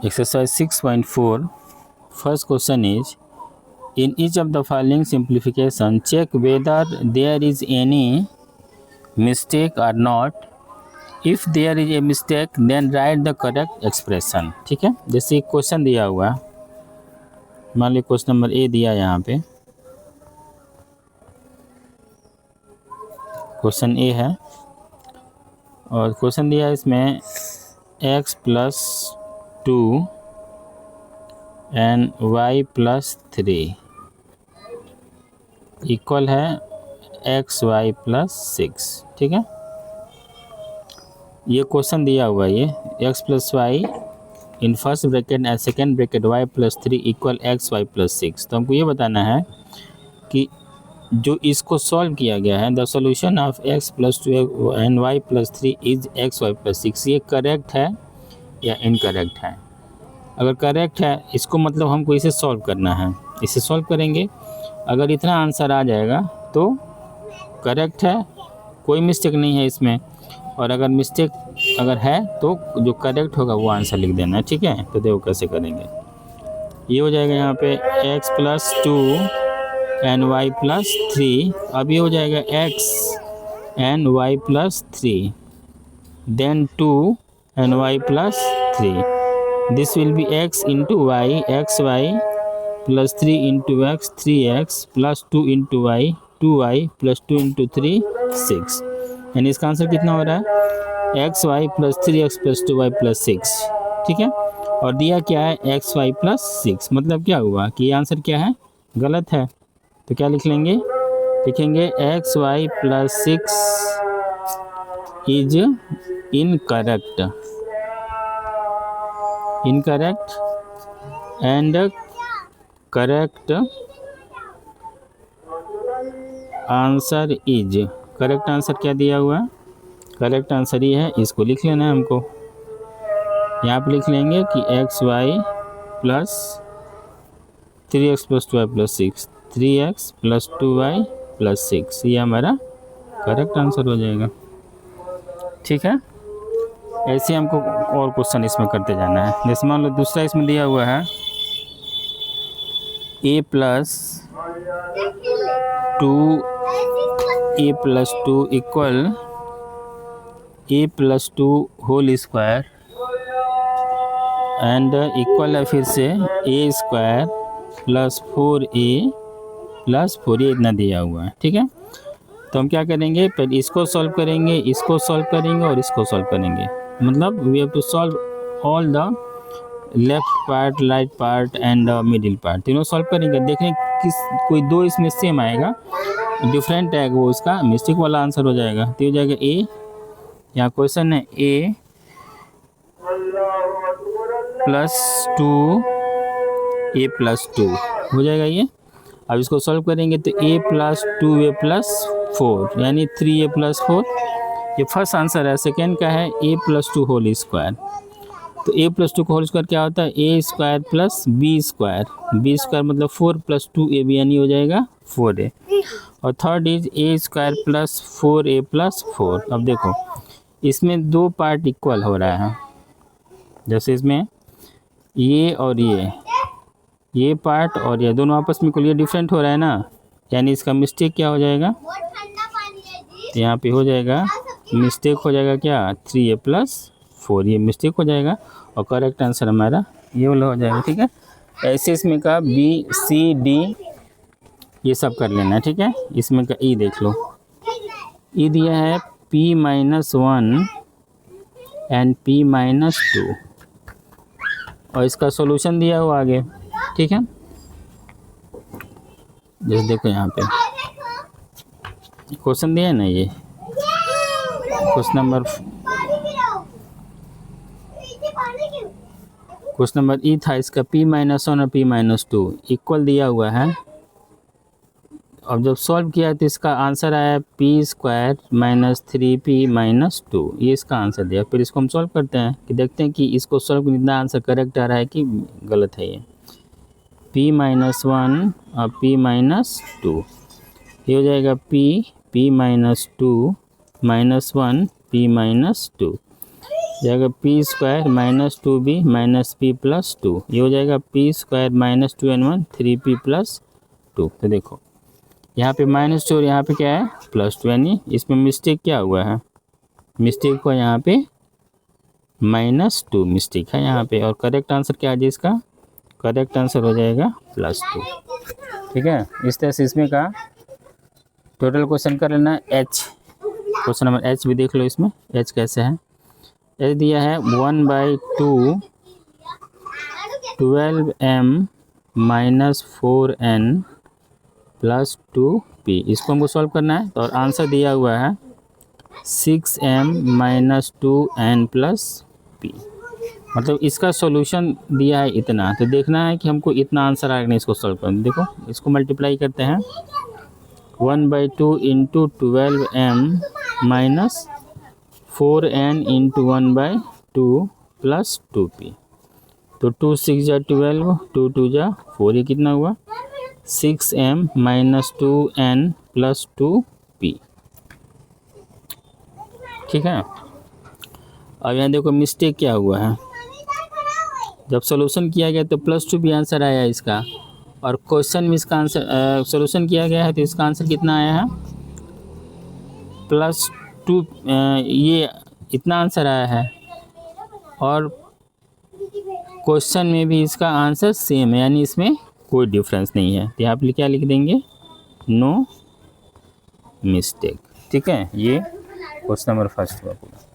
Exercise 6.4. First question is, in each of the following simplification, check whether there is any mistake or not. If there is a mistake, then write the correct expression. ठीक है, जैसे एक question दिया हुआ है, मान लीजिए question number A दिया यहाँ पे, क्वेश्चन ए है और क्वेश्चन दिया है इसमें x + 2 एंड y + 3 इक्वल है xy + 6। ठीक है, ये क्वेश्चन दिया हुआ है, ये x + y in first bracket and second bracket y + 3 equal xy + 6। तो हमको ये बताना है कि जो इसको सॉल्व किया गया है, the solution of x + 2 and y + 3 is xy + 6, ये करेक्ट है या इनकरेक्ट है। अगर करेक्ट है, इसको मतलब हमको इसे सॉल्व करना है, इसे सॉल्व करेंगे। अगर इतना आंसर आ जाएगा तो करेक्ट है, कोई मिस्टेक नहीं है इसमें। और अगर मिस्टेक अगर है तो जो करेक्ट होगा वो आंसर लिख देना है। ठीक है, तो देखो कैसे करेंगे। ये हो जाएगा यहाँ पे x + 2 एंड y + 3। अब ये हो जाएगा x and y + 3, then 2 and y + 3। This will be x into y, xy plus 3 into x, 3x plus 2 into y, 2y plus 2 into 3, 6। यानी इसका आंसर कितना हो रहा है xy plus 3x plus 2y plus 6। ठीक है, और दिया क्या है xy plus 6, मतलब क्या हुआ कि ये आंसर क्या है, गलत है। तो क्या लिख लेंगे, लिखेंगे xy plus 6 is incorrect, incorrect and correct answer is, correct answer क्या दिया हुआ है, करेक्ट आंसर ही है, इसको लिख लेना है हमको। यहाँ पे लिख लेंगे कि xy + 3x + 2y + 6, 3x + 2y + 6, ये हमारा करेक्ट आंसर हो जाएगा। ठीक है, ऐसे हमको और क्वेश्चन इसमें करते जाना है। जैसे मान लो दूसरा इसमें दिया हुआ है a + 2 equal a + 2 whole square and equal है फिर से a² + 4a + 4, ये इतना दिया हुआ है। ठीक है, तो हम क्या करेंगे, पहले इसको सॉल्व करेंगे, इसको सॉल्व करेंगे और इसको सॉल्व करेंगे। मतलब we have to solve all the left part, right part and middle part, तीनों सॉल्व करेंगे। देखें किस कोई दो इसमें सेम आएगा, डिफरेंट है वो उसका मिस्टेक वाला आंसर हो जाएगा। तो हो जाएगा ए, यहाँ क्वेश्चन है a + 2 a + 2 हो जाएगा ये। अब इसको सॉल्व करेंगे तो a + 2a + 4 यानी 3a + 4, ये फर्स्ट आंसर है। सेकेंड का है a + 2 होल स्क्वायर, तो a + 2 का होल स्क्वायर क्या होता है, a² + b² मतलब 4 + 2ab यानी हो जाएगा 4a। और थर्ड इज a² + 4a + 4। अब देखो इसमें दो पार्ट इक्वल हो रहा है, जैसे इसमें ये और ये पार्ट और ये दोनों आपस में इक्वल, ये डिफरेंट हो रहा है ना, यानी इसका मिस्टेक क्या हो जाएगा, तो यहाँ पे हो जाएगा मिस्टेक हो जाएगा क्या 3a + 4, ये मिस्टेक हो जाएगा और करेक्ट आंसर हमारा ये वाला हो जाएगा। ठीक है, ऐसे इसमें का बी सी डी ये सब कर लेना है। ठीक है, इसमें का ई देख लो, ई दिया है p - 1 एंड p - 2 और इसका सॉल्यूशन दिया हुआ आगे। ठीक है, जैसे देखो यहाँ पे क्वेश्चन दिया है ना, ये क्वेश्चन नंबर ई था, इसका p - 1 और p - 2 इक्वल दिया हुआ है। अब जब सॉल्व किया तो इसका आंसर आया p² - 3p - 2, ये इसका आंसर दिया। फिर इसको हम सॉल्व करते हैं कि देखते हैं कि इसको सॉल्व करने इतना आंसर करेक्ट आ रहा है कि गलत है। ये p - 1 और p - 2, ये हो जाएगा p - 2 - 1 p - 2, जाएगा P square minus 2b minus P plus 2, ये हो जाएगा P square minus 2n1 3p plus 2। तो देखो यहाँ पे -2 और यहाँ पे क्या है +2, यानी इसमें मिस्टेक क्या हुआ है, मिस्टेक हुआ यहाँ पे -2 मिस्टेक है यहाँ पे। और करेक्ट आंसर क्या आ जाए इसका, करेक्ट आंसर हो जाएगा +2। ठीक है, इस तरह से इसमें का टोटल क्वेश्चन कर लेना। एच क्वेश्चन नंबर एच भी देख लो, इसमें एच कैसे है। एच दिया है 1/2 12m minus 4n plus 2p, इसको हमको सॉल्व करना है। और आंसर दिया हुआ है 6m minus 2n plus p, मतलब इसका सॉल्यूशन दिया है इतना, तो देखना है कि हमको इतना आंसर आएगा नहीं इसको सॉल्व करना। देखो इसको मल्टीप्लाई करते हैं, 1/2 into 12m minus 4n into 1/2 plus 2p, तो 2 6 जा 12, 2 2 जा 4, ये कितना हुआ 6m minus 2n plus 2p। ठीक है, अब यहाँ देखो मिस्टेक क्या हुआ है, जब सॉल्यूशन किया गया तो +2p आंसर आया इसका, और क्वेश्चन में इसका आंसर सॉल्यूशन किया गया है तो इसका आंसर कितना आया है +2, ये इतना आंसर आया है। और क्वेश्चन में भी इसका आंसर सेम है, यानी इसमें कोई डिफरेंस नहीं है, तो यहाँ पे क्या लिख देंगे, नो मिस्टेक। ठीक है, ये क्वेश्चन नंबर फर्स्ट हुआ पूरा।